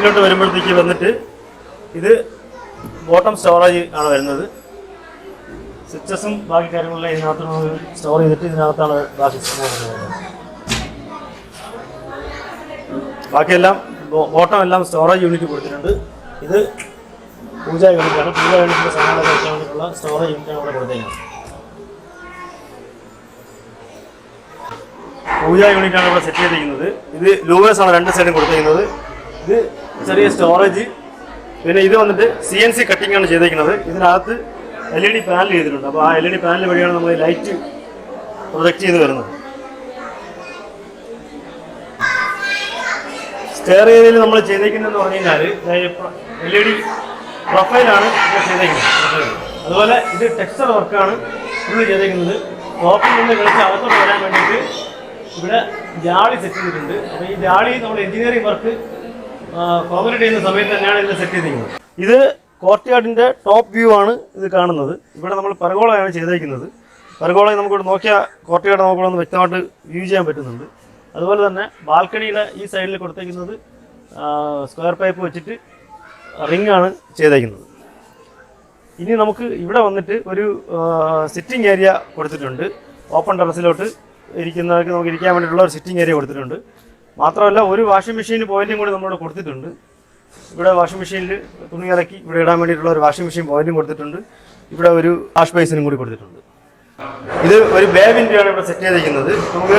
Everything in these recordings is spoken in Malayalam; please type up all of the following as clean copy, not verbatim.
വീട്ടിലോട്ട് വരുമ്പോഴത്തേക്ക് വന്നിട്ട് ഇത് ബോട്ടം സ്റ്റോറേജ് ആണ് വരുന്നത്. സ്വിച്ചസും ബാക്കി കാര്യങ്ങളെല്ലാം ഇതിനകത്ത് സ്റ്റോർ ചെയ്തിട്ട് ഇതിനകത്താണ് ബാക്കി വരുന്നത്. ബാക്കിയെല്ലാം ബോട്ടം എല്ലാം സ്റ്റോറേജ് യൂണിറ്റ് കൊടുത്തിട്ടുണ്ട്. ഇത് പൂജ യൂണിറ്റാണ്. പൂജ യൂണിറ്റിൻ്റെ സാധനങ്ങളൊക്കെ വെക്കാൻ വേണ്ടിയിട്ടുള്ള സ്റ്റോറേജ് യൂണിറ്റാണ് ഇവിടെ കൊടുത്തേക്കുന്നത്. പൂജ യൂണിറ്റാണ് ഇവിടെ സെറ്റ് ചെയ്തിരിക്കുന്നത്. ഇത് ലൂവേഴ്സ് ആണ് രണ്ട് സൈഡും കൊടുത്തിരിക്കുന്നത്. ഇത് ചെറിയ സ്റ്റോറേജ്. പിന്നെ ഇത് വന്നിട്ട് CNC കട്ടിംഗ് ആണ് ചെയ്തിരിക്കുന്നത്. ഇതിനകത്ത് LED പാനൽ ചെയ്തിട്ടുണ്ട്. അപ്പോൾ ആ LED പാനൽ വഴിയാണ് നമ്മൾ ലൈറ്റ് പ്രൊജക്റ്റ് ചെയ്ത് വരുന്നത്. സ്റ്റെയർ ഏരിയയിൽ നമ്മൾ ചെയ്തേക്കുന്നതെന്ന് പറഞ്ഞു കഴിഞ്ഞാൽ LED പ്രൊഫൈലാണ് ഇവിടെ ചെയ്തേക്കുന്നത്. അതുപോലെ ഇത് ടെക്സ്ചർ വർക്കാണ് ഫുള്ള് ചെയ്തേക്കുന്നത്. ടോപ്പിൽ നിന്ന് കളിച്ച് അകത്തോട്ട് വരാൻ വേണ്ടിയിട്ട് ഇവിടെ ജാളി സെറ്റ് ചെയ്തിട്ടുണ്ട്. അപ്പോൾ ഈ ജാളി നമ്മൾ എഞ്ചിനീയറിംഗ് വർക്ക് കോൺക്രീറ്റ് ചെയ്യുന്ന സമയത്ത് തന്നെയാണ് ഇത് സെറ്റ് ചെയ്തിരിക്കുന്നത്. ഇത് കോർട്ട്യാർഡിൻ്റെ ടോപ്പ് വ്യൂ ആണ് ഇത് കാണുന്നത്. ഇവിടെ നമ്മൾ പരഗോളയാണ് ചെയ്തിരിക്കുന്നത്. പരഗോളയെ നമുക്കിവിടെ നോക്കിയാൽ കോർട്ട്യാർഡ് നമുക്കിവിടെ ഒന്ന് വ്യക്തമായിട്ട് വ്യൂ ചെയ്യാൻ പറ്റുന്നുണ്ട്. അതുപോലെ തന്നെ ബാൽക്കണിയുടെ ഈ സൈഡിൽ കൊടുത്തേക്കുന്നത് സ്ക്വയർ പൈപ്പ് വെച്ചിട്ട് റിംഗ് ആണ് ചെയ്തേക്കുന്നത്. ഇനി നമുക്ക് ഇവിടെ വന്നിട്ട് ഒരു സിറ്റിംഗ് ഏരിയ കൊടുത്തിട്ടുണ്ട്. ഓപ്പൺ ടെറസിലോട്ട് ഇരിക്കുന്നവർക്ക് നമുക്ക് ഇരിക്കാൻ വേണ്ടിയിട്ടുള്ള ഒരു സിറ്റിംഗ് ഏരിയ കൊടുത്തിട്ടുണ്ട്. മാത്രമല്ല ഒരു വാഷിംഗ് മെഷീൻ പോയിന്റും കൂടി നമ്മളിവിടെ കൊടുത്തിട്ടുണ്ട്. ഇവിടെ വാഷിംഗ് മെഷീനിൽ തുണി ഇറക്കി ഇവിടെ ഇടാൻ വേണ്ടിയിട്ടുള്ള ഒരു വാഷിംഗ് മെഷീൻ പോയിന്റും കൊടുത്തിട്ടുണ്ട്. ഇവിടെ ഒരു വാഷ് ബേസിനും കൂടി കൊടുത്തിട്ടുണ്ട്. ഇത് ഒരു ബേ വിൻഡോയാണ് ഇവിടെ സെറ്റ് ചെയ്തിരിക്കുന്നത്. നമുക്ക്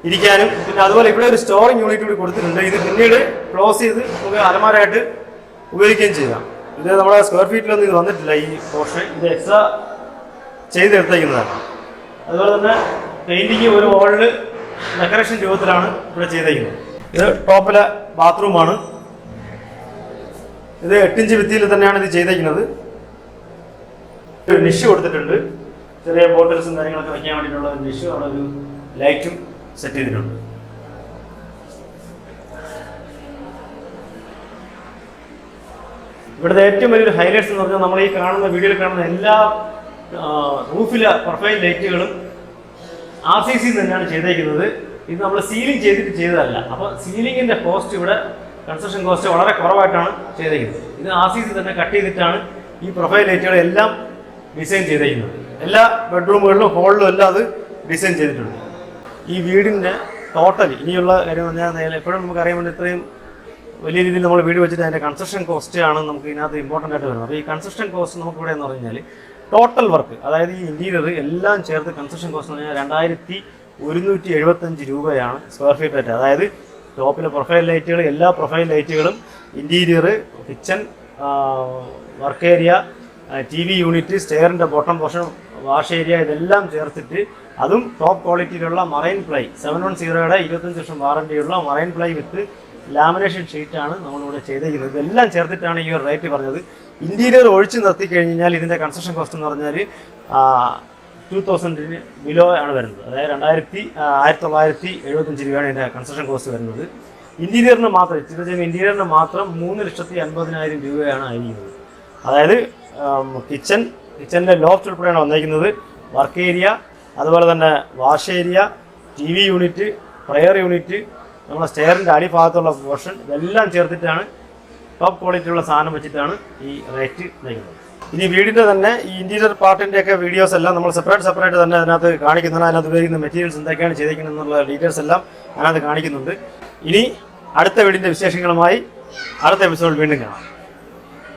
ഇരിക്കാനും പിന്നെ അതുപോലെ ഇവിടെ ഒരു സ്റ്റോറിംഗ് യൂണിറ്റ് കൂടി കൊടുത്തിട്ടുണ്ട്. ഇത് പിന്നീട് ക്ലോസ് ചെയ്ത് നമുക്ക് അലമാരയായിട്ട് ഉപയോഗിക്കുകയും ചെയ്യാം. ഇത് നമ്മുടെ സ്ക്വയർ ഫീറ്റിലൊന്നും ഇത് വന്നിട്ടില്ല. ഈ പോർഷൻ ഇത് എക്സ്ട്രാ ചെയ്തെടുത്തേക്കുന്നതാണ്. അതുപോലെ തന്നെ പെയിന്റിങ് ഒരു വോളിൽ ഡെക്കറേഷൻ രൂപത്തിലാണ് ഇവിടെ ചെയ്തേക്കുന്നത്. ഇത് ടോപ്പിലെ ബാത്റൂമാണ്. ഇത് 8 ഇഞ്ച് ഭിത്തിയിൽ തന്നെയാണ് ഇത് ചെയ്തേക്കുന്നത്. ഒരു നിഷ് കൊടുത്തിട്ടുണ്ട്. ചെറിയ ബോട്ടിൽസും കാര്യങ്ങളൊക്കെ വയ്ക്കാൻ വേണ്ടിയിട്ടുള്ള ഒരു നിഷ്. അവിടെ ഒരു ലൈറ്റും സെറ്റ് ചെയ്തിട്ടുണ്ട്. ഇവിടുത്തെ ഏറ്റവും വലിയൊരു ഹൈലൈറ്റ്സ് എന്ന് പറഞ്ഞാൽ നമ്മൾ ഈ കാണുന്ന വീഡിയോയിൽ കാണുന്ന എല്ലാ റൂഫിലെ പ്രൊഫൈൽ ലൈറ്റുകളും RCC തന്നെയാണ് ചെയ്തേക്കുന്നത്. ഇത് നമ്മൾ സീലിംഗ് ചെയ്തിട്ട് ചെയ്തതല്ല. അപ്പോൾ സീലിങ്ങിൻ്റെ കോസ്റ്റ് ഇവിടെ കൺസ്ട്രക്ഷൻ കോസ്റ്റ് വളരെ കുറവായിട്ടാണ് ചെയ്തേക്കുന്നത്. ഇത് RCC തന്നെ കട്ട് ചെയ്തിട്ടാണ് ഈ പ്രൊഫൈൽ ലൈറ്റുകളെല്ലാം ഡിസൈൻ ചെയ്തേക്കുന്നത്. എല്ലാ ബെഡ്റൂമുകളിലും ഹോളിലും എല്ലാം അത് ഡിസൈൻ ചെയ്തിട്ടുണ്ട്. ഈ വീടിൻ്റെ ടോട്ടൽ ഇനിയുള്ള കാര്യം പറഞ്ഞാൽ എപ്പോഴും നമുക്ക് അറിയാൻ വേണ്ടി ഇത്രയും വലിയ രീതിയിൽ നമ്മൾ വീട് വെച്ചിട്ട് അതിൻ്റെ കൺസ്ട്രക്ഷൻ കോസ്റ്റ് ആണ് നമുക്ക് ഇതിനകത്ത് ഇമ്പോർട്ടൻ്റ് ആയിട്ട് വരുന്നത്. അപ്പോൾ ഈ കൺസ്ട്രക്ഷൻ കോസ്റ്റ് നമുക്ക് ഇവിടെ എന്ന് പറഞ്ഞു കഴിഞ്ഞാൽ ടോട്ടൽ വർക്ക്, അതായത് ഈ ഇൻറ്റീരിയർ എല്ലാം ചേർത്ത് കൺസ്ട്രക്ഷൻ കോസ്റ്റ് എന്ന് പറഞ്ഞാൽ 2175 രൂപയാണ് സ്ക്വയർ ഫീറ്റ് ആയിട്ട്. അതായത് ടോപ്പിലെ പ്രൊഫൈൽ ലൈറ്റുകൾ, എല്ലാ പ്രൊഫൈൽ ലൈറ്റുകളും, interior, kitchen, work area, TV unit, സ്റ്റെയറിൻ്റെ ബോട്ടം പോർഷൻ, വാഷ് ഏരിയ, ഇതെല്ലാം ചേർത്തിട്ട് അതും ടോപ്പ് ക്വാളിറ്റിയിലുള്ള മറൈൻ പ്ലൈ 710യുടെ 25 വർഷം വാറണ്ടിയുള്ള മറൈൻ പ്ലൈ വിത്ത് ലാമിനേഷൻ ഷീറ്റാണ് നമ്മളിവിടെ ചെയ്തിരിക്കുന്നത്. ഇതെല്ലാം ചേർത്തിട്ടാണ് ഈ ഒരു റേറ്റ് പറഞ്ഞത്. ഇൻറ്റീരിയർ ഒഴിച്ച് നിർത്തി കഴിഞ്ഞാൽ ഇതിൻ്റെ കൺസ്ട്രക്ഷൻ കോസ്റ്റ് എന്ന് പറഞ്ഞാൽ 2000 ബിലോ ആണ് വരുന്നത്. അതായത് 1975 രൂപയാണ് ഇതിൻ്റെ കൺസ്ട്രക്ഷൻ കോസ്റ്റ് വരുന്നത്. ഇൻറ്റീരിയറിന് മാത്രം ഇൻറ്റീരിയറിന് മാത്രം 3,50,000 രൂപയാണ് ആയിരിക്കുന്നത്. അതായത് കിച്ചൻ്റെ ലോഫ്റ്റ് ഉൾപ്പെടെയാണ് വന്നിരിക്കുന്നത്. വർക്ക് ഏരിയ, അതുപോലെ തന്നെ wash area, TV unit, prayer unit, നമ്മുടെ സ്റ്റെയറിൻ്റെ അടിഭാഗത്തുള്ള പോർഷൻ, ഇതെല്ലാം ചേർത്തിട്ടാണ് ടോപ്പ് ക്വാളിറ്റിയുള്ള സാധനം വെച്ചിട്ടാണ് ഈ റേറ്റ് നൽകുന്നത്. ഇനി വീടിൻ്റെ തന്നെ ഈ ഇൻറ്റീരിയർ പാർട്ടിൻ്റെയൊക്കെ വീഡിയോസ് എല്ലാം നമ്മൾ സെപ്പറേറ്റ് തന്നെ അതിനകത്ത് കാണിക്കുന്നതാണ്. അതിനകത്ത് ഉപയോഗിക്കുന്ന മെറ്റീരിയൽസ് എന്തൊക്കെയാണ് ചെയ്തിരിക്കുന്നത് എന്നുള്ള ഡീറ്റെയിൽസ് എല്ലാം അതിനകത്ത് കാണിക്കുന്നുണ്ട്. ഇനി അടുത്ത വീടിൻ്റെ വിശേഷങ്ങളുമായി അടുത്ത എപ്പിസോഡിൽ വീണ്ടും കാണാം.